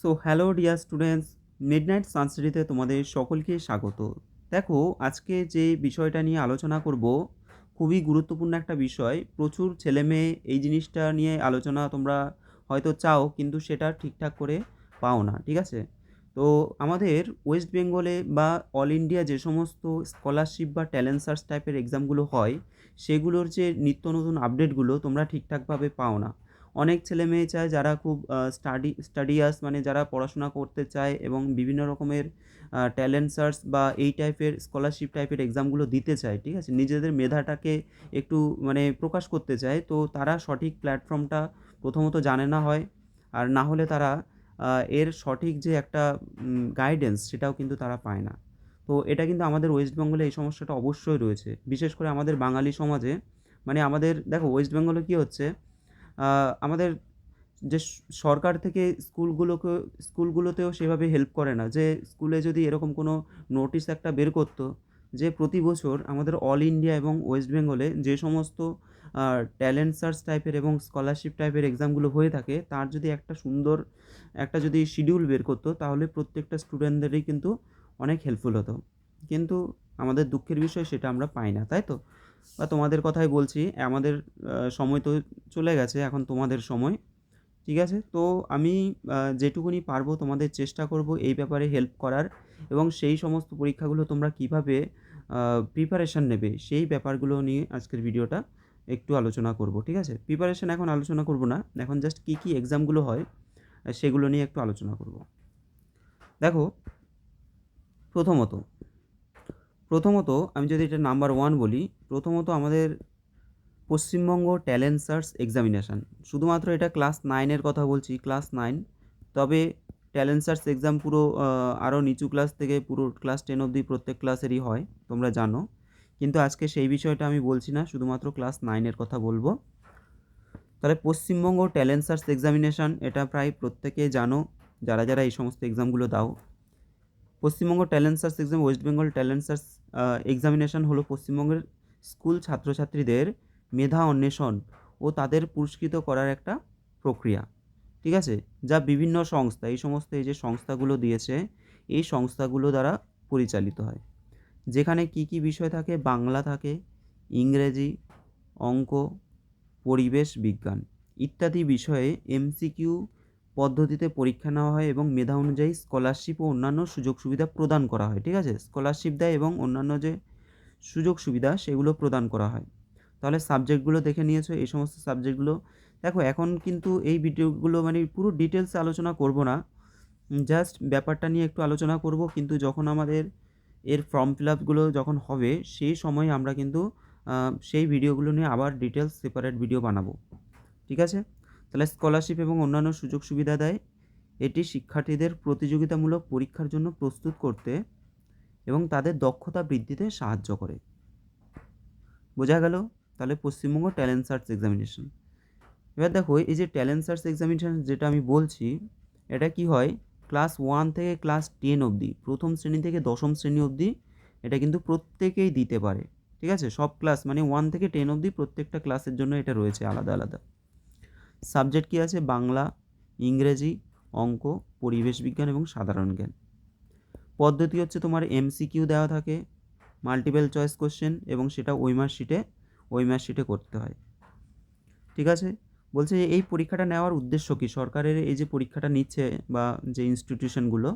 So hello dear students, midnight সানস্টাডিতে তোমাদের সকলকে স্বাগত। দেখো, আজকে যে বিষয়টা নিয়ে আলোচনা করব খুবই গুরুত্বপূর্ণ একটা বিষয়। প্রচুর ছেলেমেয়ে এই জিনিসটা নিয়ে আলোচনা তোমরা হয়তো চাও, কিন্তু সেটা ঠিকঠাক করে পাও না, ঠিক আছে? তো আমাদের ওয়েস্ট বেঙ্গলে বা অল ইন্ডিয়া যে সমস্ত স্কলারশিপ বা ট্যালেন্ট সার্চ টাইপের এক্সামগুলো হয়, সেগুলোর যে নিত্য নতুন আপডেটগুলো তোমরা ঠিকঠাকভাবে পাও না। অনেক ছেলেমেয়ে চায় যারা খুব স্টাডিয়াস, মানে যারা পড়াশোনা করতে চায় এবং বিভিন্ন রকমের ট্যালেন্ট সার্চ বা এই টাইপের স্কলারশিপ টাইপের এক্সামগুলো দিতে চায়, ঠিক আছে? নিজেদের মেধাটাকে একটু মানে প্রকাশ করতে চায়, তো তারা সঠিক প্ল্যাটফর্মটা প্রথমত জানে না হয়, আর না হলে তারা এর সঠিক যে একটা গাইডেন্স সেটাও কিন্তু তারা পায় না। তো এটা কিন্তু আমাদের ওয়েস্ট বেঙ্গলে এই সমস্যাটা অবশ্যই রয়েছে, বিশেষ করে আমাদের বাঙালি সমাজে। মানে আমাদের দেখো, ওয়েস্ট বেঙ্গলে কী হচ্ছে, আমাদের যে সরকার থেকে স্কুলগুলোতেও সেভাবে হেল্প করে না। যে স্কুলে যদি এরকম কোনো নোটিশ একটা বের করতো যে প্রতি বছর আমাদের অল ইন্ডিয়া এবং ওয়েস্ট বেঙ্গলে যে সমস্ত ট্যালেন্ট সার্চ টাইপের এবং স্কলারশিপ টাইপের এক্সামগুলো হয়ে থাকে, তার যদি একটা সুন্দর একটা যদি শিডিউল বের করতো, তাহলে প্রত্যেকটা স্টুডেন্টদেরই কিন্তু অনেক হেল্পফুল হতো। কিন্তু আমাদের দুঃখের বিষয় সেটা আমরা পাই না, তাই তো? বা তোমাদের কথাই বলছি, আমাদের সময় তো চলে গেছে, এখন তোমাদের সময়। ঠিক আছে? তো আমি যেটুকুনি পারবো তোমাদের চেষ্টা করব এই ব্যাপারে হেল্প করার, এবং সেই সমস্ত পরীক্ষাগুলো তোমরা কীভাবে প্রিপারেশান নেবে, সেই ব্যাপারগুলো নিয়ে আজকের ভিডিওটা একটু আলোচনা করব। ঠিক আছে? প্রিপারেশান এখন আলোচনা করব না। এখন জাস্ট কী এক্সামগুলো হয় সেগুলো নিয়ে একটু আলোচনা করব। দেখো, প্রথমত প্রথমত আমি যদি এটা নাম্বার 1 বলি, প্রথমত আমাদের পশ্চিমবঙ্গ ট্যালেন্ট সার্চ এক্সামিনেশান। শুধুমাত্র এটা ক্লাস 9 এর কথা বলছি, ক্লাস 9। তবে ট্যালেন্ট সার্চ এক্সাম পুরো আরও নিচু ক্লাস থেকে পুরো ক্লাস 10 অবধি প্রত্যেক ক্লাসেরই হয়, তোমরা জানো। কিন্তু আজকে সেই বিষয়টা আমি বলছি না, শুধুমাত্র ক্লাস 9 এর কথা বলবো। তাহলে পশ্চিমবঙ্গ ট্যালেন্ট সার্চ এক্সামিনেশান, এটা প্রায় প্রত্যেকেই জানো, যারা এই সমস্ত এক্সামগুলো দাও। Paschimbanga talent search exam, West Bengal talent search examination হলো পশ্চিমবঙ্গের স্কুল ছাত্রছাত্রীদের মেধা অন্বেষণ ও তাদের পুরস্কৃত করার একটা প্রক্রিয়া। ঠিক আছে? যা বিভিন্ন সংস্থা, এই যে সংস্থাগুলো দিয়েছে, এই সংস্থাগুলো দ্বারা পরিচালিত হয়। যেখানে কী বিষয় থাকে? বাংলা থাকে, ইংরেজি, অঙ্ক, পরিবেশ বিজ্ঞান ইত্যাদি বিষয়ে এমসিকিউ পদ্ধতিতে পরীক্ষা নেওয়া হয় এবং মেধা অনুযায়ী স্কলারশিপ ও অন্যান্য সুযোগ সুবিধা প্রদান করা হয়। ঠিক আছে? স্কলারশিপ দেয় এবং অন্যান্য যে সুযোগ সুবিধা সেগুলো প্রদান করা হয়। তাহলে সাবজেক্টগুলো দেখে নিয়েছো, এই সমস্ত সাবজেক্টগুলো। দেখো, এখন কিন্তু এই ভিডিওগুলো মানে পুরো ডিটেলসে আলোচনা করব না, জাস্ট ব্যাপারটা নিয়ে একটু আলোচনা করব। কিন্তু যখন আমাদের এর ফর্ম ফিল আপগুলো যখন হবে, সেই সময় আমরা কিন্তু সেই ভিডিওগুলো নিয়ে আবার ডিটেলস সেপারেট ভিডিও বানাবো। ঠিক আছে? তাহলে স্কলারশিপ এবং অন্যান্য সুযোগ সুবিধা দেয়। এটি শিক্ষার্থীদের প্রতিযোগিতামূলক পরীক্ষার জন্য প্রস্তুত করতে এবং তাদের দক্ষতা বৃদ্ধিতে সাহায্য করে। বোঝা গেল? তাহলে পশ্চিমবঙ্গ ট্যালেন্ট সার্চ এক্সামিনেশন। এবার দেখো, এই যে ট্যালেন্ট সার্চ এক্সামিনেশন যেটা আমি বলছি, এটা কি হয়? ক্লাস 1 থেকে ক্লাস 10 অবধি, প্রথম শ্রেণী থেকে দশম শ্রেণী অবধি এটা কিন্তু প্রত্যেকেই দিতে পারে। ঠিক আছে? সব ক্লাস মানে 1 থেকে 10 অবধি প্রত্যেকটা ক্লাসের জন্য এটা রয়েছে আলাদা আলাদা। সাবজেক্ট কী আছে? বাংলা, ইংরেজি, অঙ্ক, পরিবেশ বিজ্ঞান এবং সাধারণ জ্ঞান। পদ্ধতি হচ্ছে তোমার এমসিকিউ দেওয়া থাকে, মাল্টিপল চয়েস কোশ্চেন, এবং সেটা ওই মার্কশিটে করতে হয়। ঠিক আছে? বলছে যে এই পরীক্ষাটা নেওয়ার উদ্দেশ্য কী? সরকারের এই যে পরীক্ষাটা নিচ্ছে বা যে ইনস্টিটিউশনগুলো,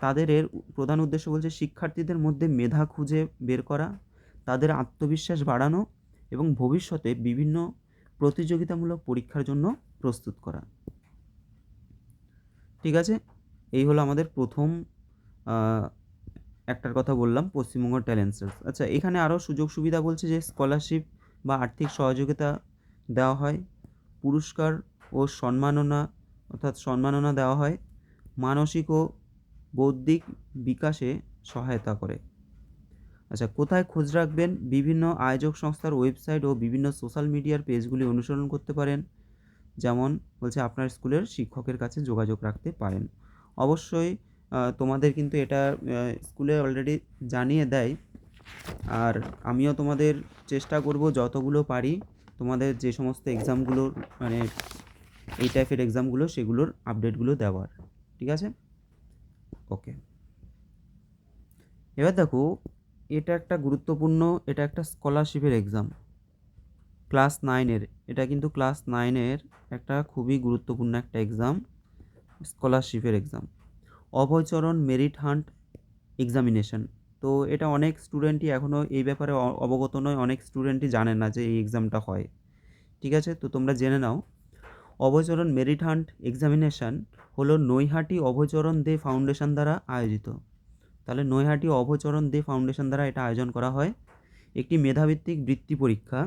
তাদের এর প্রধান উদ্দেশ্য বলছে শিক্ষার্থীদের মধ্যে মেধা খুঁজে বের করা, তাদের আত্মবিশ্বাস বাড়ানো এবং ভবিষ্যতে বিভিন্ন প্রতিযোগিতামূলক পরীক্ষার জন্য প্রস্তুত করা। ঠিক আছে? এই হলো আমাদের প্রথম একটার কথা বললাম, পশ্চিমবঙ্গ ট্যালেন্ট সার্চ। আচ্ছা, এখানে আরও সুযোগ সুবিধা বলছে যে স্কলারশিপ বা আর্থিক সহযোগিতা দেওয়া হয়, পুরস্কার ও সম্মাননা দেওয়া হয়, মানসিক ও বৌদ্ধিক বিকাশে সহায়তা করে। আচ্ছা, কোথায় খোঁজ রাখবেন? বিভিন্ন আয়োজক সংস্থার ওয়েবসাইট ও বিভিন্ন সোশ্যাল মিডিয়ার পেজগুলি অনুসরণ করতে পারেন। যেমন বলছে আপনার স্কুলের শিক্ষকের কাছে যোগাযোগ রাখতে পারেন। অবশ্যই তোমাদের কিন্তু এটা স্কুলে অলরেডি জানিয়ে দেয়, আর আমিও তোমাদের চেষ্টা করব যতগুলো পারি তোমাদের যে সমস্ত এক্সামগুলোর মানে এই টাইপের এক্সামগুলো, সেগুলোর আপডেটগুলো দেওয়ার। ঠিক আছে? ওকে, এবার দেখো, এটা একটা গুরুত্বপূর্ণ, এটা একটা স্কলারশিপের এক্সাম ক্লাস 9-এর। এটা কিন্তু ক্লাস 9-এর একটা খুবই গুরুত্বপূর্ণ একটা এক্সাম, স্কলারশিপের exam, Abhaycharan merit hunt examination. তো এটা অনেক স্টুডেন্টই এখনও এই ব্যাপারে অবগত নয়, অনেক স্টুডেন্টই জানে না যে এই এক্সামটা হয়। ঠিক আছে, তো তোমরা জেনে নাও। অভয়চরণ মেরিট হান্ট এক্সামিনেশন হলো নৈহাটি অভয়চরণ দে ফাউন্ডেশন দ্বারা আয়োজিত। তাহলে নৈহাটি অভয়চরণ দে ফাউন্ডেশন দ্বারা এটা আয়োজন করা হয়। একটি মেধাভিত্তিক বৃত্তি পরীক্ষা,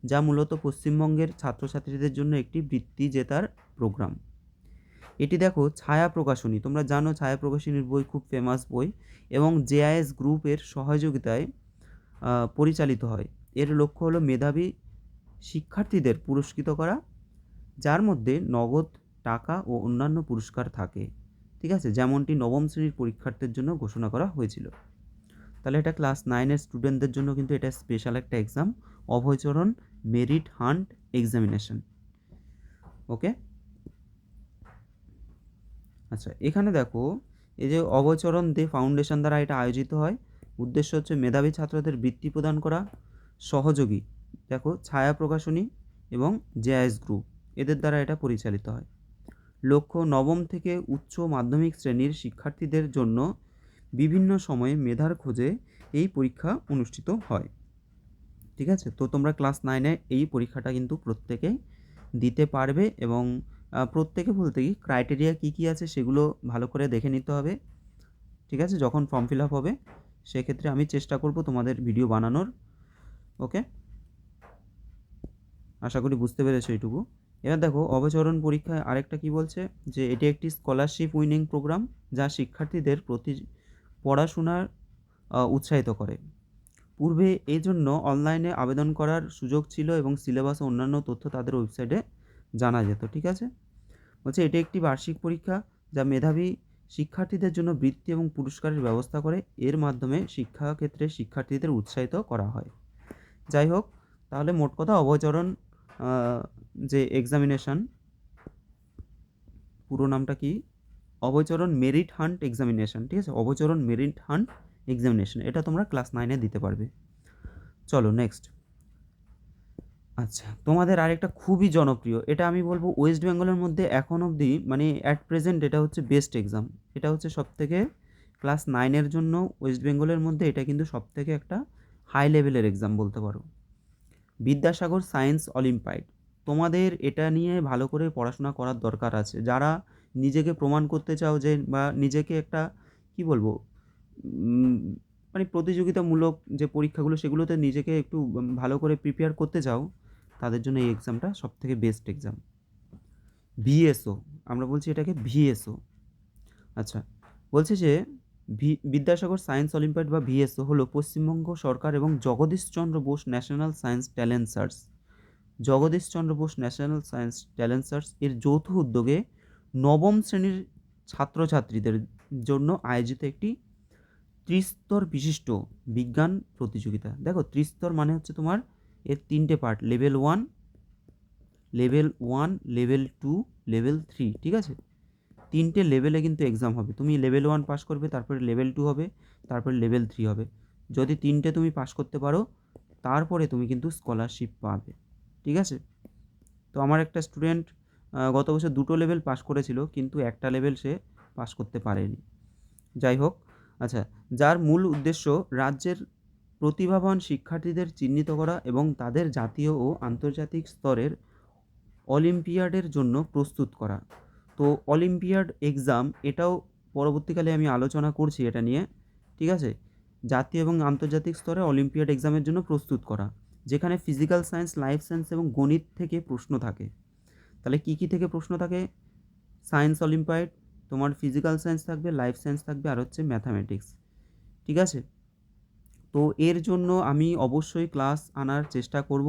যা মূলত পশ্চিমবঙ্গের ছাত্রছাত্রীদের জন্য একটি বৃত্তি জেতার প্রোগ্রাম। এটি দেখো ছায়া প্রকাশনী, তোমরা জানো ছায়া প্রকাশনীর বই খুব ফেমাস বই, এবং জেআইএস গ্রুপের সহযোগিতায় পরিচালিত হয়। এর লক্ষ্য হলো মেধাবী শিক্ষার্থীদের পুরস্কৃত করা, যার মধ্যে নগদ টাকা ও অন্যান্য পুরস্কার থাকে। ঠিক আছে, যেমনটি নবম শ্রেণীর পরীক্ষার্থীর জন্য ঘোষণা করা হয়েছিল। তাহলে এটা ক্লাস 9-এর স্টুডেন্টদের জন্য কিন্তু এটা স্পেশাল একটা exam, Abhaycharan merit hunt examination. Okay, আচ্ছা এখানে দেখো, এই যে অভয়চরণ দে ফাউন্ডেশন দ্বারা এটা আয়োজিত হয়, উদ্দেশ্য হচ্ছে মেধাবী ছাত্রদের বৃত্তি প্রদান করা। সহযোগী দেখো ছায়া প্রকাশনী এবং জেআইএস গ্রুপ, এদের দ্বারা এটা পরিচালিত হয়। লক্ষ্য নবম থেকে উচ্চ মাধ্যমিক শ্রেণীর শিক্ষার্থীদের জন্য বিভিন্ন সময়ে মেধার খোঁজে এই পরীক্ষা অনুষ্ঠিত হয়। ঠিক আছে, তো তোমরা ক্লাস 9-এ এই পরীক্ষাটা কিন্তু প্রত্যেকেই দিতে পারবে, এবং প্রত্যেকে বলতে কি ক্রাইটেরিয়া কী কী আছে সেগুলো ভালো করে দেখে নিতে হবে। ঠিক আছে, যখন ফর্ম ফিল আপ হবে সেক্ষেত্রে আমি চেষ্টা করব তোমাদের ভিডিও বানানোর। ওকে, আশা করি বুঝতে পেরেছো এইটুকু। এবার দেখো অবচরণ পরীক্ষায় আরেকটা কি বলছে, যে এটি একটি স্কলারশিপ উইনিং প্রোগ্রাম, যা শিক্ষার্থীদের প্রতি পড়াশোনার উৎসাহিত করে। পূর্বে এই জন্য অনলাইনে আবেদন করার সুযোগ ছিল এবং সিলেবাস ও অন্যান্য তথ্য তাদের ওয়েবসাইটে জানা যেত। ঠিক আছে, বলছে এটি একটি বার্ষিক পরীক্ষা যা মেধাবী শিক্ষার্থীদের জন্য বৃত্তি এবং পুরস্কারের ব্যবস্থা করে। এর মাধ্যমে শিক্ষাক্ষেত্রে শিক্ষার্থীদের উৎসাহিত করা হয়। যাই হোক, তাহলে মোট কথা অভয়চরণ যে এক্সামিনেশন, পুরো নামটা কি, অভয়চরণ মেরিট হান্ট এক্সামিনেশন। ঠিক আছে, অভয়চরণ মেরিট হান্ট এক্সামিনেশন, এটা তোমরা ক্লাস 9-এ দিতে পারবে। চলো নেক্সট। আচ্ছা, তোমাদের আরেকটা খুবই জনপ্রিয়, এটা আমি বলবো ওয়েস্ট বেঙ্গলের মধ্যে এখন অবধি মানে অ্যাট প্রেজেন্ট এটা হচ্ছে বেস্ট এক্সাম। এটা হচ্ছে সবথেকে ক্লাস 9-এর জন্য ওয়েস্ট বেঙ্গলের মধ্যে এটা কিন্তু সবথেকে একটা হাই লেভেলের এক্সাম বলতে পারো, বিদ্যাসাগর সায়েন্স অলিম্পিয়াড। তোমাদের এটা নিয়ে ভালো করে পড়াশোনা করার দরকার আছে, যারা নিজেকে প্রমাণ করতে চাও যে, বা নিজেকে একটা কি বলবো, মানে প্রতিযোগিতামূলক যে পরীক্ষাগুলো সেগুলোতে নিজেকে একটু ভালো করে প্রিপেয়ার করতে চাও, তাদের জন্য এই এক্সামটা সবথেকে বেস্ট এক্সাম। ভিএসও, আমরা বলছি এটাকে ভিএসও। আচ্ছা, বলছে যে বিদ্যাসাগর সায়েন্স অলিম্পিয়াড বা ভিএসও হলো পশ্চিমবঙ্গ সরকার এবং Jagadishchandra Bose national science talent search, Jagadishchandra Bose national science talent search এর যৌথ উদ্যোগে নবম শ্রেণীর ছাত্রছাত্রীদের জন্য আয়োজিত একটি ত্রিস্তর বিশিষ্ট বিজ্ঞান প্রতিযোগিতা। দেখো ত্রিস্তর মানে হচ্ছে তোমার এর 3টে পার্ট, লেভেল 1, লেভেল 2, লেভেল 3। ঠিক আছে, 3টে লেভেলে কিন্তু এক্সাম হবে। তুমি লেভেল 1 পাস করবে, তারপরে লেভেল 2 হবে, তারপরে লেভেল 3 হবে। যদি 3টে তুমি পাস করতে পারো, তারপরে তুমি কিন্তু স্কলারশিপ পাবে। ঠিক আছে, তো আমার একটা স্টুডেন্ট গত বছর 2টো লেভেল পাস করেছিল, কিন্তু একটা লেভেল সে পাস করতে পারেনি। যাই হোক, আচ্ছা, যার মূল উদ্দেশ্য রাজ্যের প্রতিভাবান শিক্ষার্থীদের চিহ্নিত করা এবং তাদের জাতীয় ও আন্তর্জাতিক স্তরের অলিম্পিয়াডের জন্য প্রস্তুত করা। তো অলিম্পিয়াড এক্সাম এটাও পরবর্তীকালে আমি আলোচনা করছি এটা নিয়ে। ঠিক আছে, জাতীয় এবং আন্তর্জাতিক স্তরে অলিম্পিয়াড এক্সামের জন্য প্রস্তুত করা, যেখানে ফিজিক্যাল সায়েন্স, লাইফ সায়েন্স এবং গণিত থেকে প্রশ্ন থাকে। তাহলে কী কী থেকে প্রশ্ন থাকে? সায়েন্স অলিম্পিয়াড, তোমার ফিজিক্যাল সায়েন্স থাকবে, লাইফ সায়েন্স থাকবে, আর হচ্ছে ম্যাথামেটিক্স। ঠিক আছে, তো এর জন্য আমি অবশ্যই ক্লাস আনার চেষ্টা করব,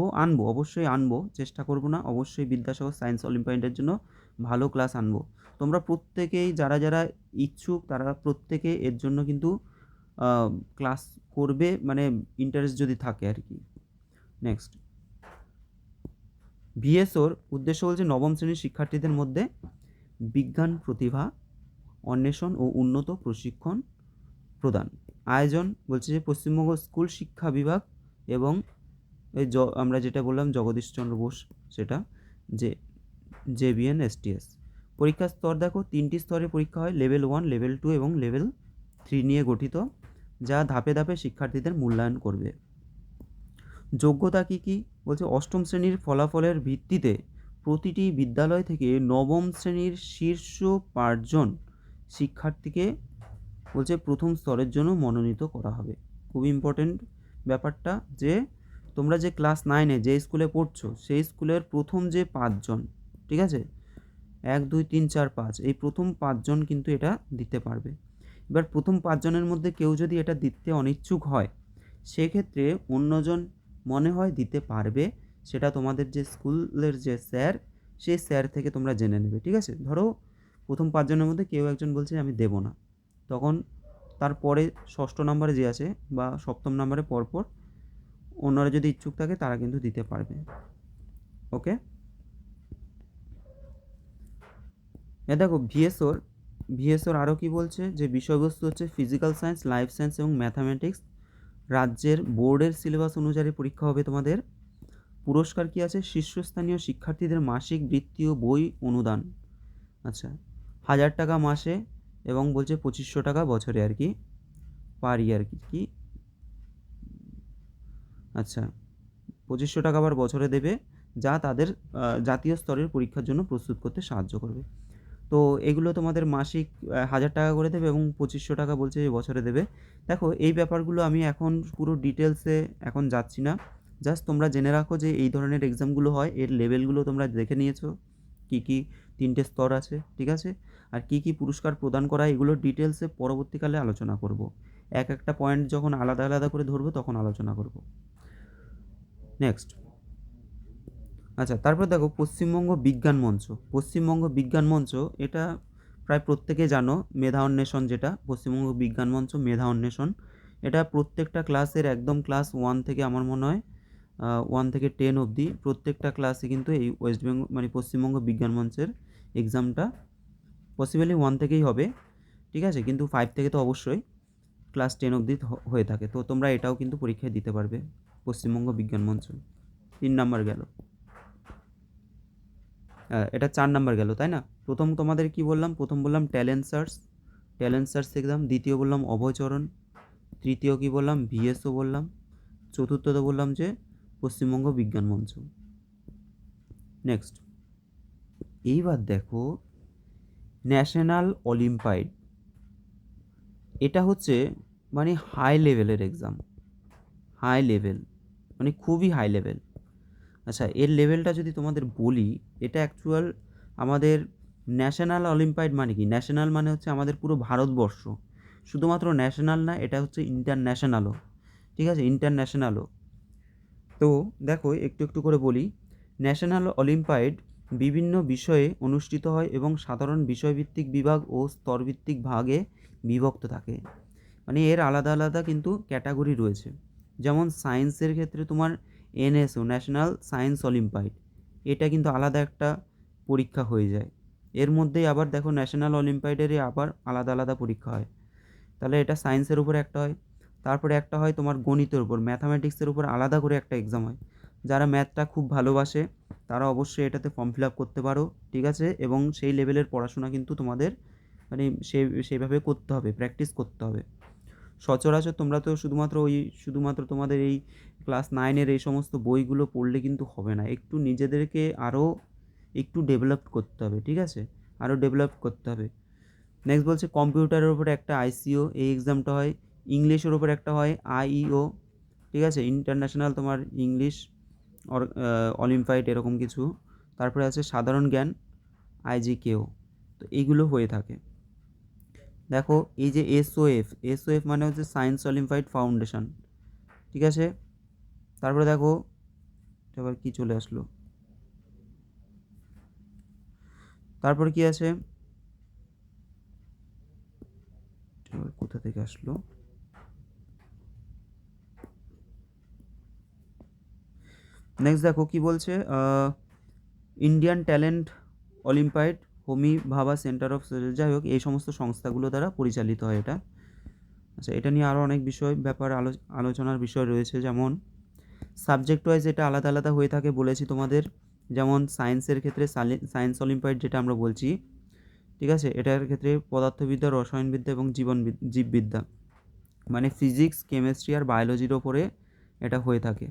অবশ্যই আনবো, চেষ্টা করব না, অবশ্যই বিদ্যাসাগর সায়েন্স অলিম্পিয়াডের জন্য ভালো ক্লাস আনবো। তোমরা প্রত্যেকেই যারা যারা ইচ্ছুক তারা প্রত্যেকে এর জন্য কিন্তু ক্লাস করবে, মানে ইন্টারেস্ট যদি থাকে আর কি। নেক্সট, ভিএসওর উদ্দেশ্য বলছে নবম শ্রেণীর শিক্ষার্থীদের মধ্যে বিজ্ঞান প্রতিভা অন্বেষণ ও উন্নত প্রশিক্ষণ প্রদান। আয়োজন বলছে যে পশ্চিমবঙ্গ স্কুল শিক্ষা বিভাগ এবং এই আমরা যেটা বললাম জগদীশচন্দ্র বোস, সেটা যে JBN STS। পরীক্ষার স্তর দেখো 3টি স্তরে পরীক্ষা হয়, লেভেল 1, লেভেল 2 এবং লেভেল 3 নিয়ে গঠিত, যা ধাপে ধাপে শিক্ষার্থীদের মূল্যায়ন করবে। যোগ্যতা কী কী বলছে, অষ্টম শ্রেণীর ফলাফলের ভিত্তিতে প্রতিটি বিদ্যালয় থেকে নবম শ্রেণীর শীর্ষ 5জন শিক্ষার্থীকে বলছে প্রথম স্তরের জন্য মনোনীত করা হবে। খুব ইম্পর্টেন্ট ব্যাপারটা, যে তোমরা যে ক্লাস 9-এ যে স্কুলে পড়ছো সেই স্কুলের প্রথম যে 5জন, ঠিক আছে, 1 2 3 4 5, এই প্রথম 5জন কিন্তু এটা দিতে পারবে। এবার প্রথম 5জনের মধ্যে কেউ যদি এটা দিতে অনিচ্ছুক হয়, সেক্ষেত্রে অন্যজন মনে হয় দিতে পারবে, সেটা তোমাদের যে স্কুলের যে স্যার, সেই স্যার থেকে তোমরা জেনে নেবে, ঠিক আছে। ধরো প্রথম 5জনের মধ্যে কেউ একজন বলছে আমি দেব না, তখন তারপরে ষষ্ঠ নম্বরে যে আছে বা সপ্তম নম্বরে পরপর অন্যরা যদি ইচ্ছুক থাকে তারা কিন্তু দিতে পারবে। ওকে, দেখো ভিএসওর আরও কি বলছে, যে বিষয়বস্তু হচ্ছে ফিজিক্যাল সায়েন্স, লাইফ সায়েন্স এবং ম্যাথামেটিক্স। রাজ্যের বোর্ডের সিলেবাস অনুযায়ী পরীক্ষা হবে তোমাদের। পুরস্কার কি আছে, শীর্ষস্থানীয় শিক্ষার্থীদের মাসিক বৃত্তি ও বই অনুদান। আচ্ছা, 1000 টাকা মাসে এবং বলছে 2500 টাকা বছরে আর কি, পার ইয়ার কি, আচ্ছা 2500 টাকা আবার বছরে দেবে, যা তাদের জাতীয় স্তরের পরীক্ষার জন্য প্রস্তুত করতে সাহায্য করবে। তো এগুলো তোমাদের মাসিক 1000 টাকা করে দেবে এবং 2500 টাকা বলছে যে বছরে দেবে। দেখো এই ব্যাপারগুলো আমি এখন পুরো ডিটেলসে এখন যাচ্ছি না, জাস্ট তোমরা জেনে রাখো যে এই ধরনের এক্সামগুলো হয়, এর লেভেলগুলো তোমরা দেখে নিয়েছো, কী কী 3টে স্তর আছে, ঠিক আছে, আর কী কী পুরস্কার প্রদান করা হয় এগুলো ডিটেলসে পরবর্তীকালে আলোচনা করব। একটা পয়েন্ট যখন আলাদা আলাদা করে ধরবো তখন আলোচনা করব। নেক্সট, আচ্ছা তারপর দেখো পশ্চিমবঙ্গ বিজ্ঞান মঞ্চ, এটা প্রায় প্রত্যেকে জানো, মেধা অন্বেষণ, যেটা পশ্চিমবঙ্গ বিজ্ঞান মঞ্চ মেধা অন্বেষণ, এটা প্রত্যেকটা ক্লাসের একদম ক্লাস 1 থেকে আমার মনে হয় 1 থেকে 10 অবধি প্রত্যেকটা ক্লাসে কিন্তু এই ওয়েস্ট বেঙ্গল মানে পশ্চিমবঙ্গ বিজ্ঞান মঞ্চের এক্সামটা পসিবলি 1 থেকেই হবে, ঠিক আছে, কিন্তু 5 থেকে তো অবশ্যই ক্লাস 10 অবধি হয়ে থাকে। তো তোমরা এটাও কিন্তু পরীক্ষায় দিতে পারবে, পশ্চিমবঙ্গ বিজ্ঞান মঞ্চ। 3 নাম্বার গেল, এটা 4 নাম্বার গেল, তাই না। প্রথম তোমাদের কি বললাম, প্রথম বললাম ট্যালেন্ট সার্চ এক্সাম, দ্বিতীয় বললাম অভয়চরণ, তৃতীয় কি বললাম ভিএসও বললাম, চতুর্থতে বললাম যে পশ্চিমবঙ্গ বিজ্ঞান মঞ্চ। নেক্সট, এইবার দেখো ন্যাশনাল অলিম্পিয়াড, এটা হচ্ছে মানে হাই লেভেলের এক্সাম, হাই লেভেল মানে খুবই হাই লেভেল। আচ্ছা, এর লেভেলটা যদি তোমাদের বলি, এটা অ্যাকচুয়াল আমাদের ন্যাশনাল অলিম্পিয়াড মানে কি, ন্যাশনাল মানে হচ্ছে আমাদের পুরো ভারতবর্ষ, শুধুমাত্র ন্যাশনাল না, এটা হচ্ছে ইন্টারন্যাশনালও, ঠিক আছে, ইন্টারন্যাশনালও। তো দেখো একটু একটু করে বলি, ন্যাশনাল অলিম্পিয়াড বিভিন্ন বিষয়ে অনুষ্ঠিত হয় এবং সাধারণ বিষয়ভিত্তিক বিভাগ ও স্তরভিত্তিক ভাগে বিভক্ত থাকে, মানে এর আলাদা আলাদা কিন্তু ক্যাটাগরি রয়েছে। যেমন সায়েন্সের ক্ষেত্রে তোমার NSO, ন্যাশনাল সায়েন্স অলিম্পিয়াড, এটা কিন্তু আলাদা একটা পরীক্ষা হয়ে যায়। এর মধ্যেই আবার দেখো ন্যাশনাল অলিম্পিয়াডেরই আবার আলাদা আলাদা পরীক্ষা হয়। তাহলে এটা সায়েন্সের উপরে একটা হয়, তারপরে একটা হয় তোমার গণিতের উপর, ম্যাথামেটিক্সের উপর আলাদা করে একটা এক্সাম হয়। যারা ম্যাথটা খুব ভালোবাসে তারা অবশ্যই এটাতে ফর্ম ফিল আপ করতে পারো, ঠিক আছে, এবং সেই লেভেলের পড়াশোনা কিন্তু তোমাদের মানে সেইভাবে করতে হবে, প্র্যাকটিস করতে হবে। সচরাচর তোমরা তো শুধুমাত্র তোমাদের এই ক্লাস 9-এর এই সমস্ত বইগুলো পড়লে কিন্তু হবে না, একটু নিজেদেরকে আরও একটু ডেভেলপ করতে হবে, ঠিক আছে, আরও ডেভেলপ করতে হবে। নেক্সট বলছে কম্পিউটারের উপরে একটা ICO, এই এক্সামটা হয়। ইংলিশের উপর একটা হয় IEO, ঠিক আছে, ইন্টারন্যাশনাল তোমার ইংলিশ অলিম্পিয়াড এরকম কিছু। তারপরে আছে সাধারণ জ্ঞান IGKO, তো এইগুলো হয়ে থাকে। দেখো এই যে SOF মানে হচ্ছে সায়েন্স অলিম্পিয়াড ফাউন্ডেশন, ঠিক আছে। তারপরে দেখো এবার কি চলে আসলো, তারপর কি আছে, কোথা থেকে আসলো, নেক্সট দেখো কি বলছে, ইন্ডিয়ান ট্যালেন্ট অলিম্পিয়াড হোমি ভাবা সেন্টার অফ, যাই হোক এই সমস্ত সংস্থাগুলো দ্বারা পরিচালিত হয় এটা। আচ্ছা, এটা নিয়ে আরও অনেক ব্যাপার আলোচনার বিষয় রয়েছে, যেমন সাবজেক্ট ওয়াইজ এটা আলাদা আলাদা হয়ে থাকে বলেছি তোমাদের। যেমন সায়েন্সের ক্ষেত্রে সায়েন্স অলিম্পিয়াড যেটা আমরা বলছি, ঠিক আছে, এটার ক্ষেত্রে পদার্থবিদ্যা, রসায়নবিদ্যা এবং জীববিদ্যা, মানে ফিজিক্স, কেমিস্ট্রি আর বায়োলজির ওপরে এটা হয়ে থাকে,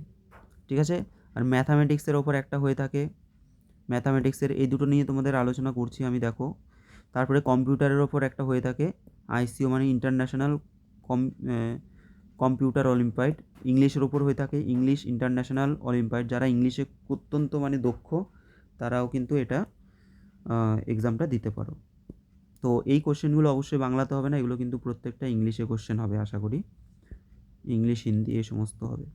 ঠিক আছে। আর ম্যাথামেটিক্সের ওপর একটা হয়ে থাকে, ম্যাথামেটিক্সের এই দুটো নিয়ে তোমাদের আলোচনা করছি আমি, দেখো। তারপরে কম্পিউটারের ওপর একটা হয়ে থাকে, আইসিও মানে ইন্টারন্যাশনাল কম্পিউটার অলিম্পিয়াড। ইংলিশের ওপর হয়ে থাকে ইংলিশ ইন্টারন্যাশনাল অলিম্পিয়াড, যারা ইংলিশে অত্যন্ত মানে দক্ষ তারাও কিন্তু এটা এক্সামটা দিতে পারো। তো এই কোশ্চেনগুলো অবশ্যই বাংলাতে হবে না, এগুলো কিন্তু প্রত্যেকটা ইংলিশে কোশ্চেন হবে আশা করি, ইংলিশ, হিন্দি এই সমস্ত হবে।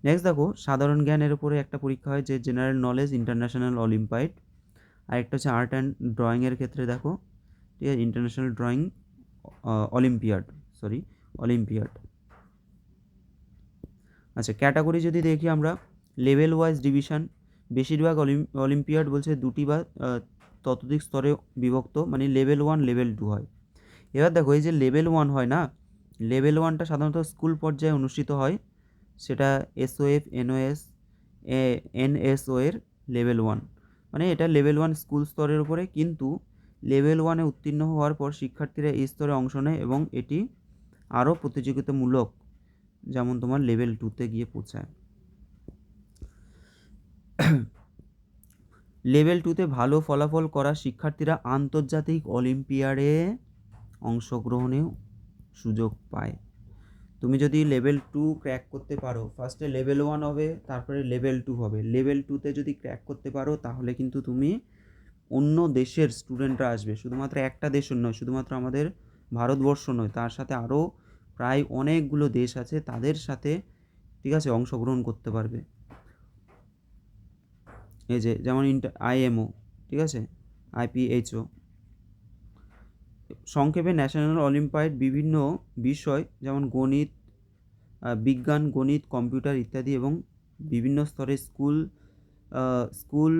নেক্সট দেখো, সাধারণ জ্ঞানের উপরে একটা পরীক্ষা হয় যে জেনারেল নলেজ ইন্টারন্যাশনাল অলিম্পিয়াড। আর একটা হচ্ছে আর্ট অ্যান্ড ড্রয়িংয়ের ক্ষেত্রে দেখো, ঠিক আছে, ইন্টারন্যাশনাল ড্রয়িং অলিম্পিয়াড। আচ্ছা, ক্যাটাগরি যদি দেখি আমরা, লেভেল ওয়াইজ ডিভিশন, বেশিরভাগ অলিম্পিয়াড বলছে 2টি বা ততোধিক স্তরে বিভক্ত, মানে লেভেল 1 লেভেল 2 হয়। এবার দেখো, এই যে লেভেল 1 হয় না, লেভেল 1টা সাধারণত স্কুল পর্যায়ে অনুষ্ঠিত হয়, সেটা এসওএফ, এনএসও এর লেভেল 1, মানে এটা লেভেল 1 স্কুল স্তরের উপরে। কিন্তু লেভেল 1-এ উত্তীর্ণ হওয়ার পর শিক্ষার্থীরা এই স্তরে অংশ নেয় এবং এটি আরও প্রতিযোগিতামূলক, যেমন তোমার লেভেল 2-তে গিয়ে পৌঁছায়। লেভেল 2-তে ভালো ফলাফল করা শিক্ষার্থীরা আন্তর্জাতিক অলিম্পিয়াডে অংশগ্রহণেও সুযোগ পায়। তুমি যদি লেভেল 2 ক্র্যাক করতে পারো, ফার্স্টে লেভেল 1 হবে, তারপরে লেভেল 2 হবে, লেভেল 2-তে যদি ক্র্যাক করতে পারো তাহলে কিন্তু তুমি, অন্য দেশের স্টুডেন্টরা আসবে, শুধুমাত্র একটা দেশের নয়, শুধুমাত্র আমাদের ভারতবর্ষ নয়, তার সাথে আরও প্রায় অনেকগুলো দেশ আছে, তাদের সাথে, ঠিক আছে, অংশগ্রহণ করতে পারবে। এই যে যেমন আইএমও, ঠিক আছে, আইপিএইচও, সংক্ষেপে ন্যাশনাল অলিম্পিয়াড বিভিন্ন বিষয় যেমন গণিত, বিজ্ঞান, গণিত, কম্পিউটার ইত্যাদি, এবং বিভিন্ন স্তরে স্কুল,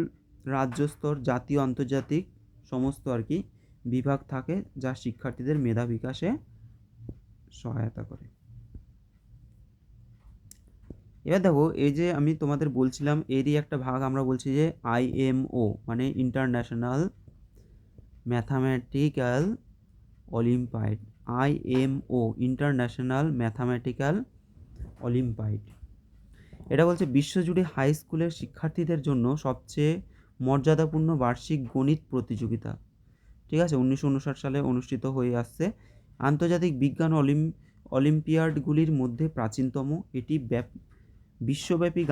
রাজ্য স্তর, জাতীয়, আন্তর্জাতিক সমস্ত আর কি বিভাগ থাকে, যা শিক্ষার্থীদের মেধা বিকাশে সহায়তা করে। এবার দেখো, এই যে আমি তোমাদের বলছিলাম এরই একটা ভাগ আমরা বলছি যে আইএমও মানে international mathematical olympiad, IMO international mathematical olympiad. এটা বলছে বিশ্বজুড়ে হাই স্কুলের শিক্ষার্থীদের জন্য সবচেয়ে মর্যাদাপূর্ণ বার্ষিক গণিত প্রতিযোগিতা, ঠিক আছে, 1959 সালে অনুষ্ঠিত হয়ে আসছে। আন্তর্জাতিক বিজ্ঞান অলিম্পিয়াডগুলির মধ্যে প্রাচীনতম, এটি বিশ্বব্যাপী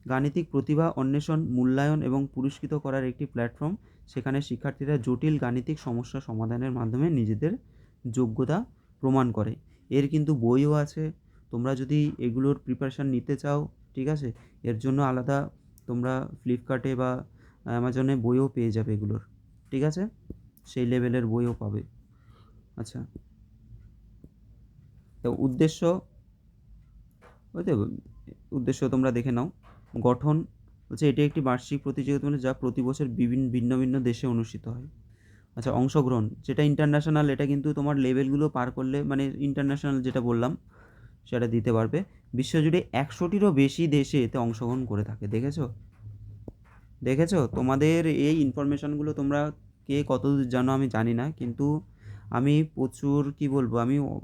গাণিতিক প্রতিভা অন্বেষণ, মূল্যায়ন এবং পুরস্কৃত করার একটি প্ল্যাটফর্ম। সেখানে শিক্ষার্থীরা জটিল গাণিতিক সমস্যা সমাধানের মাধ্যমে নিজেদের যোগ্যতা প্রমাণ করে। এর কিন্তু বইও আছে, তোমরা যদি এগুলোর প্রিপারেশান নিতে চাও, ঠিক আছে, এর জন্য আলাদা তোমরা ফ্লিপকার্টে বা অ্যামাজনে বইও পেয়ে যাবে এগুলোর, ঠিক আছে, সেই লেভেলের বইও পাবে। আচ্ছা, তো উদ্দেশ্য তোমরা দেখে নাও। গঠন হচ্ছে এটি একটি বার্ষিক প্রতিযোগিতা, যা প্রতি বছর ভিন্ন ভিন্ন দেশে অনুষ্ঠিত হয়। আচ্ছা, অংশগ্রহণ যেটা ইন্টারন্যাশনাল, এটা কিন্তু তোমার লেভেলগুলো পার করলে, মানে ইন্টারন্যাশনাল যেটা বললাম সেটা দিতে পারবে। বিশ্বজুড়ে 100টিরও বেশি দেশে এতে অংশগ্রহণ করে থাকে, দেখেছো তোমাদের এই ইনফরমেশানগুলো তোমরা কে কতদূর জানো আমি জানি না, কিন্তু আমি প্রচুর কি বলবো,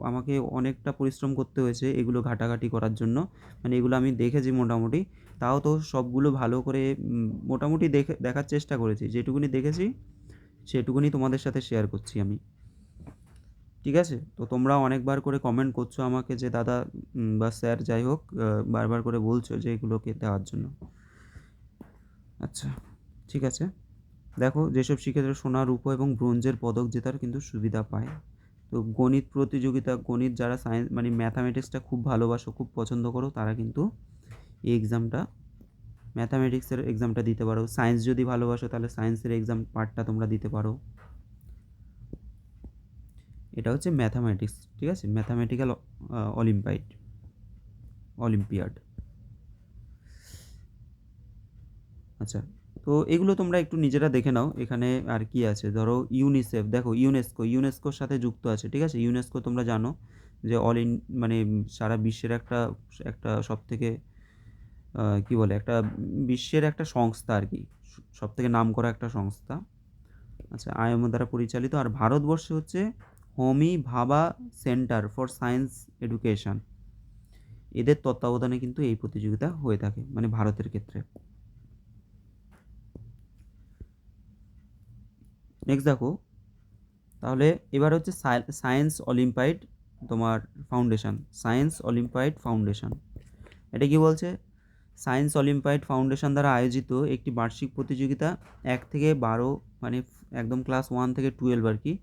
আমাকে অনেকটা পরিশ্রম করতে হয়েছে এগুলো ঘাটাঘাটি করার জন্য, মানে এগুলো আমি দেখেছি মোটামুটি, তাও তো সবগুলো ভালো করে মোটামুটি দেখার চেষ্টা করেছি, যেটুকুনি দেখেছি সেটুকুনি তোমাদের সাথে শেয়ার করছি আমি, ঠিক আছে। তো তোমরা অনেকবার করে কমেন্ট করছো আমাকে যে দাদা বা স্যার যাই হোক, বারবার করে বলছো যে এগুলোকে দেওয়ার জন্য। আচ্ছা, ঠিক আছে, দেখো যেসব শিক্ষার্থীরা সোনা, রূপো এবং ব্রোঞ্জের পদক জেতার কিন্তু সুবিধা পায়। তো গণিত প্রতিযোগিতা, গণিত যারা সায়েন্স মানে ম্যাথামেটিক্সটা খুব ভালোবাসো, খুব পছন্দ করো, তারা কিন্তু এই এক্সামটা, ম্যাথামেটিক্সের এক্সামটা দিতে পারো। সায়েন্স যদি ভালোবাসো তাহলে সায়েন্সের এক্সাম পার্টটা তোমরা দিতে পারো। এটা হচ্ছে ম্যাথামেটিক্স, ঠিক আছে, ম্যাথামেটিক্যাল অলিম্পিয়াড। আচ্ছা, তো এগুলো তোমরা একটু নিজেরা দেখে নাও। এখানে আর কি আছে, ধরো ইউনিসেফ, দেখো ইউনেস্কোর সাথে যুক্ত আছে, ঠিক আছে? ইউনেস্কো তোমরা জানো যে মানে সারা বিশ্বের একটা একটা সবথেকে কি বলে, একটা বিশ্বের একটা সংস্থা আর কি, সবথেকে নামকরা একটা সংস্থা। আচ্ছা, আইএমও দ্বারা পরিচালিত। আর ভারতবর্ষে হচ্ছে হোমি ভাবা সেন্টার ফর সায়েন্স এডুকেশন, এদের তত্ত্বাবধানে কিন্তু এই প্রতিযোগিতা হয়ে থাকে, মানে ভারতের ক্ষেত্রে। নেক্সট দেখো, তাহলে এবার হচ্ছে সায়েন্স অলিম্পিয়াড তোমার ফাউন্ডেশন, সায়েন্স অলিম্পিয়াড ফাউন্ডেশন। এটা কি বলছে? সায়েন্স অলিম্পিয়াড ফাউন্ডেশন দ্বারা আয়োজিত একটি বার্ষিক প্রতিযোগিতা 1 থেকে 12, মানে একদম ক্লাস 1 থেকে 12 আর কি,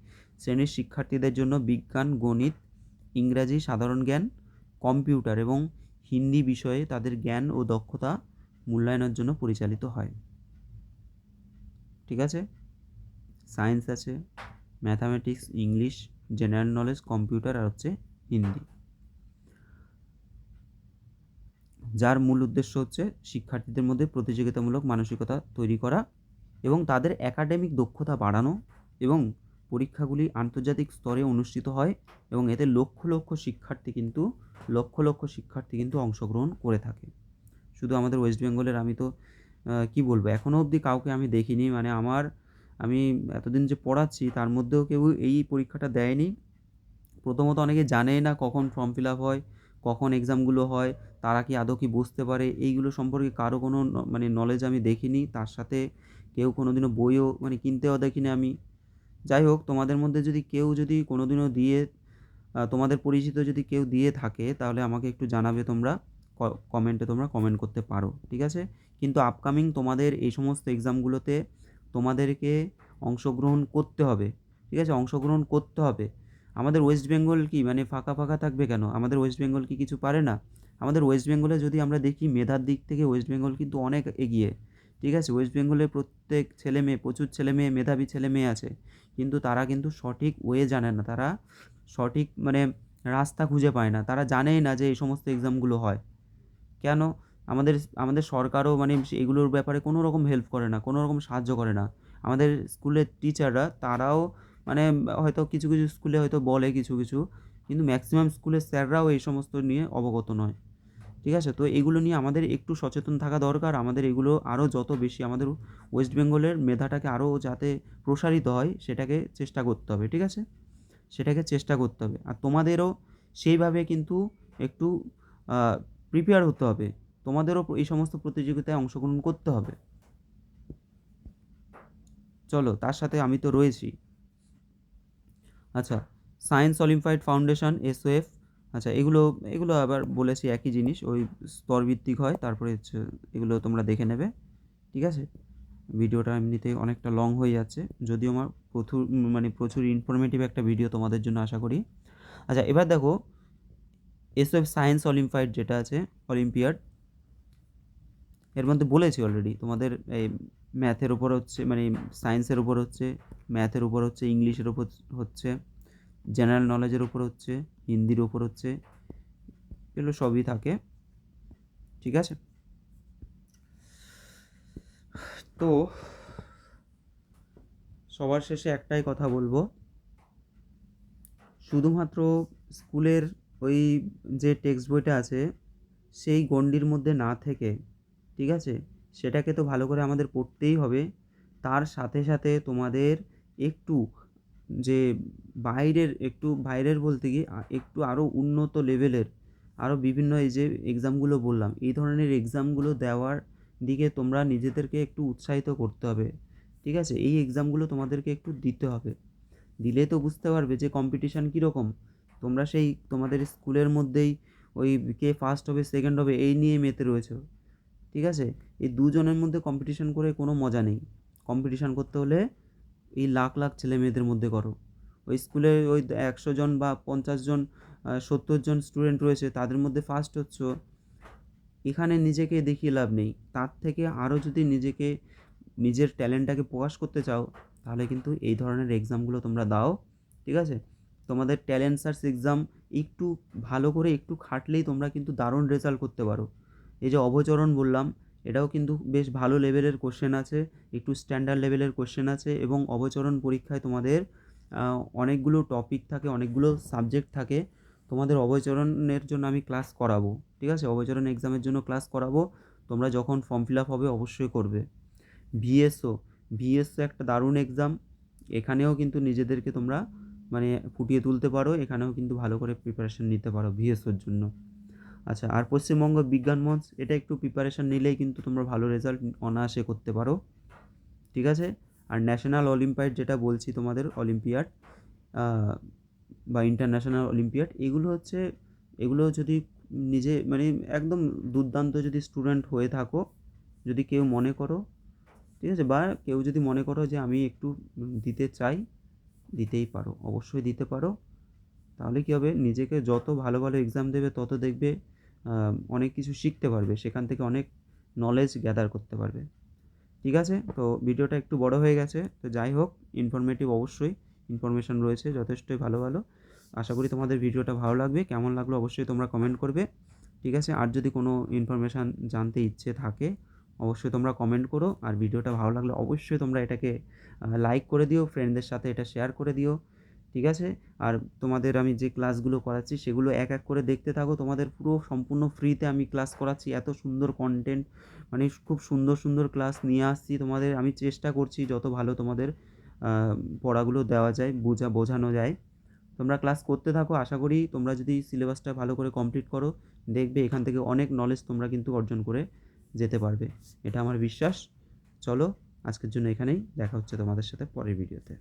শ্রেণীর শিক্ষার্থীদের জন্য বিজ্ঞান, গণিত, ইংরাজি, সাধারণ জ্ঞান, কম্পিউটার এবং হিন্দি বিষয়ে তাদের জ্ঞান ও দক্ষতা মূল্যায়নের জন্য পরিচালিত হয়। ঠিক আছে? সায়েন্স আছে, mathematics, English, general knowledge, computer আর হচ্ছে হিন্দি, যার মূল উদ্দেশ্য হচ্ছে শিক্ষার্থীদের মধ্যে প্রতিযোগিতামূলক মানসিকতা তৈরি করা এবং তাদের একাডেমিক দক্ষতা বাড়ানো, এবং পরীক্ষাগুলি আন্তর্জাতিক স্তরে অনুষ্ঠিত হয় এবং এতে লক্ষ লক্ষ শিক্ষার্থী কিন্তু অংশগ্রহণ করে থাকে। শুধু আমাদের ওয়েস্ট বেঙ্গলের, আমি তো কী বলবো, এখনও অবধি কাউকে আমি দেখিনি, মানে আমি এতদিন যে পড়াচ্ছি তার মধ্যেও কেউ এই পরীক্ষাটা দেয়নি। প্রথমত অনেকে জানেই না কখন ফর্ম ফিল আপ হয়, কখন এক্সামগুলো হয়, তারা কি আদৌ কি বুঝতে পারে, এইগুলো সম্পর্কে কারো কোনো মানে নলেজ আমি দেখিনি। তার সাথে কেউ কোনো দিনও বইও মানে কিনতেও দেখিনি আমি। যাই হোক, তোমাদের মধ্যে যদি কেউ যদি কোনো দিনও দিয়ে তোমাদের পরিচিত যদি কেউ দিয়ে থাকে তাহলে আমাকে একটু জানাবে তোমরা, কমেন্টে তোমরা কমেন্ট করতে পারো, ঠিক আছে? কিন্তু আপকামিং তোমাদের এই সমস্ত এক্সামগুলোতে তোমাদেরকে অংশগ্রহণ করতে হবে, ঠিক আছে? অংশগ্রহণ করতে হবে। আমাদের ওয়েস্ট বেঙ্গল কি মানে ফাঁকা ফাঁকা থাকবে কেন? আমাদের ওয়েস্ট বেঙ্গল কি কিছু পারে না? আমাদের ওয়েস্ট বেঙ্গলে যদি আমরা দেখি মেধার দিক থেকে ওয়েস্ট বেঙ্গল কিন্তু অনেক এগিয়ে, ঠিক আছে? ওয়েস্ট বেঙ্গলের প্রত্যেক ছেলে মেয়ে, প্রচুর ছেলে মেয়ে, মেধাবী ছেলে মেয়ে আছে, কিন্তু তারা কিন্তু সঠিক ওয়ে জানে না, তারা সঠিক মানে রাস্তা খুঁজে পায় না, তারা জানেই না যে এই সমস্ত এক্সামগুলো হয় কেন। আমাদের আমাদের সরকারও মানে এগুলোর ব্যাপারে কোনো রকম হেল্প করে না, কোনো রকম সাহায্য করে না। আমাদের স্কুলের টিচাররা তারাও মানে হয়তো কিছু কিছু স্কুলে হয়তো বলে কিছু কিছু, কিন্তু ম্যাক্সিমাম স্কুলের স্যাররাও এই সমস্ত নিয়ে অবগত নয়, ঠিক আছে? তো এগুলো নিয়ে আমাদের একটু সচেতন থাকা দরকার। আমাদের এগুলো আরও যত বেশি আমাদের ওয়েস্ট বেঙ্গলের মেধাটাকে আরও যাতে প্রসারিত হয় সেটাকে চেষ্টা করতে হবে, ঠিক আছে? সেটাকে চেষ্টা করতে হবে। আর তোমাদেরও সেইভাবে কিন্তু একটু প্রিপেয়ার হতে হবে। তোমাদেরও এই সমস্ত প্রতিযোগিতায় অংশগ্রহণ করতে হবে। চলো, তার সাথে আমি তো রয়েছি। আচ্ছা, সায়েন্স অলিম্পিয়াড ফাউন্ডেশন, এসওএফ। আচ্ছা, এগুলো এগুলো আবার বলেছি একই জিনিস, ওই স্তরভিত্তিক হয়, তারপরে হচ্ছে এগুলো তোমরা দেখে নেবে, ঠিক আছে? ভিডিওটা এমনিতে অনেকটা লং হয়ে যাচ্ছে, যদিও আমার প্রচুর ইনফরমেটিভ একটা ভিডিও তোমাদের জন্য আশা করি। আচ্ছা, এবার দেখো এসওএফ সায়েন্স অলিম্পিয়াড যেটা আছে, অলিম্পিয়াড, এর মধ্যে বলেছি অলরেডি তোমাদের এই ম্যাথের উপর হচ্ছে, মানে সায়েন্সের উপর হচ্ছে, ম্যাথের উপর হচ্ছে, ইংলিশের উপর হচ্ছে, জেনারেল নলেজের উপর হচ্ছে, হিন্দির উপর হচ্ছে, এগুলো সবই থাকে, ঠিক আছে? তো সবার শেষে একটাই কথা বলবো, শুধুমাত্র স্কুলের ওই যে টেক্সট বইটা আছে সেই গণ্ডির মধ্যে না থেকে, ঠিক আছে, সেটাকে তো ভালো করে আমাদের পড়তেই হবে। তার সাথে সাথে তোমাদের একটু যে বাইরের বলতে কি একটু আরও উন্নত লেভেলের, আরও বিভিন্ন এই যে এক্সামগুলো বললাম, এই ধরনের এক্সামগুলো দেওয়ার দিকে তোমরা নিজেদেরকে একটু উৎসাহিত করতে হবে, ঠিক আছে? এই এক্সামগুলো তোমাদেরকে একটু দিতে হবে, দিলে তো বুঝতে পারবে যে কম্পিটিশান কীরকম। তোমরা সেই তোমাদের স্কুলের মধ্যেই ওই কে ফার্স্ট হবে সেকেন্ড হবে এই নিয়ে মেতে রয়েছো, ঠিক আছে? এই দুজনের মধ্যে কম্পিটিশান করে কোনো মজা নেই। কম্পিটিশান করতে হলে এই লাখ লাখ ছেলে মেয়েদের মধ্যে করো। ওই স্কুলে ওই 100 জন বা 50 জন 70 জন স্টুডেন্ট রয়েছে, তাদের মধ্যে ফার্স্ট হচ্ছ, এখানে নিজেকে দেখিয়ে লাভ নেই। তার থেকে আরও যদি নিজের ট্যালেন্টটাকে প্রকাশ করতে চাও তাহলে কিন্তু এই ধরনের এক্সামগুলো তোমরা দাও, ঠিক আছে? তোমাদের ট্যালেন্ট সার্চ এক্সাম একটু ভালো করে একটু খাটলেই তোমরা কিন্তু দারুণ রেজাল্ট করতে পারো। এই যে অভচরণ বললাম, এটাও কিন্তু বেশ ভালো লেভেলের কোশ্চেন আছে, একটু স্ট্যান্ডার্ড লেভেলের কোশ্চেন আছে এবং অবচরণ পরীক্ষায় তোমাদের অনেকগুলো টপিক থাকে, অনেকগুলো সাবজেক্ট থাকে। তোমাদের অবচরণের জন্য আমি ক্লাস করাবো, ঠিক আছে? অবচরণ এক্সামের জন্য ক্লাস করাবো। তোমরা যখন ফর্ম ফিল আপ হবে অবশ্যই করবে। ভিএসও, ভিএসও একটা দারুণ এক্সাম। এখানেও কিন্তু নিজেদেরকে তোমরা মানে ফুটিয়ে তুলতে পারো, এখানেও কিন্তু ভালো করে প্রিপারেশন নিতে পারো ভিএসওর জন্য। আচ্ছা, আর পশ্চিমবঙ্গ বিজ্ঞান মঞ্চ, এটা একটু প্রিপারেশন নিলেই কিন্তু তোমরা ভালো রেজাল্ট অনায়াসে করতে পারো, ঠিক আছে? আর ন্যাশনাল অলিম্পিয়াড যেটা বলছি তোমাদের, অলিম্পিয়াড বা ইন্টারন্যাশনাল অলিম্পিয়াড, এগুলো যদি নিজে মানে একদম দুর্দান্ত যদি স্টুডেন্ট হয়ে থাকো, যদি কেউ মনে করো, ঠিক আছে, বা কেউ যদি মনে করো যে আমি একটু দিতে চাই, দিতেই পারো, অবশ্যই দিতে পারো। তাহলে কী হবে, নিজেকে যত ভালো ভালো এক্সাম দেবে তত দেখবে অনেক কিছু শিখতে পারবে, সেখান থেকে অনেক নলেজ গ্যাদার করতে পারবে, ঠিক আছে? তো ভিডিওটা একটু বড় হয়ে গেছে, তো যাই হোক, ইনফরমেটিভ অবশ্যই ইনফরমেশান রয়েছে যথেষ্টই ভালো ভালো। আশা করি তোমাদের ভিডিওটা ভালো লাগবে। কেমন লাগলো অবশ্যই তোমরা কমেন্ট করবে, ঠিক আছে? আর যদি কোনো ইনফরমেশান জানতে ইচ্ছে থাকে অবশ্যই তোমরা কমেন্ট করো। আর ভিডিওটা ভালো লাগলে অবশ্যই তোমরা এটাকে লাইক করে দিও, ফ্রেন্ডদের সাথে এটা শেয়ার করে দিও, ঠিক আছে? আর তোমাদের আমি যে ক্লাসগুলো করাচ্ছি সেগুলো এক এক করে দেখতে থাকো। তোমাদের পুরো সম্পূর্ণ ফ্রিতে আমি ক্লাস করাচ্ছি। এত সুন্দর কনটেন্ট, মানে খুব সুন্দর সুন্দর ক্লাস নিয়ে আসছি তোমাদের। আমি চেষ্টা করছি যত ভালো তোমাদের পড়াগুলো দেওয়া যায়, বোঝানো যায়। তোমরা ক্লাস করতে থাকো। আশা করি তোমরা যদি সিলেবাসটা ভালো করে কমপ্লিট করো, দেখবে এখান থেকে অনেক নলেজ তোমরা কিন্তু অর্জন করে যেতে পারবে। এটা আমার বিশ্বাস। চলো, আজকের জন্য এখানেই। দেখা হচ্ছে তোমাদের সাথে পরের ভিডিওতে।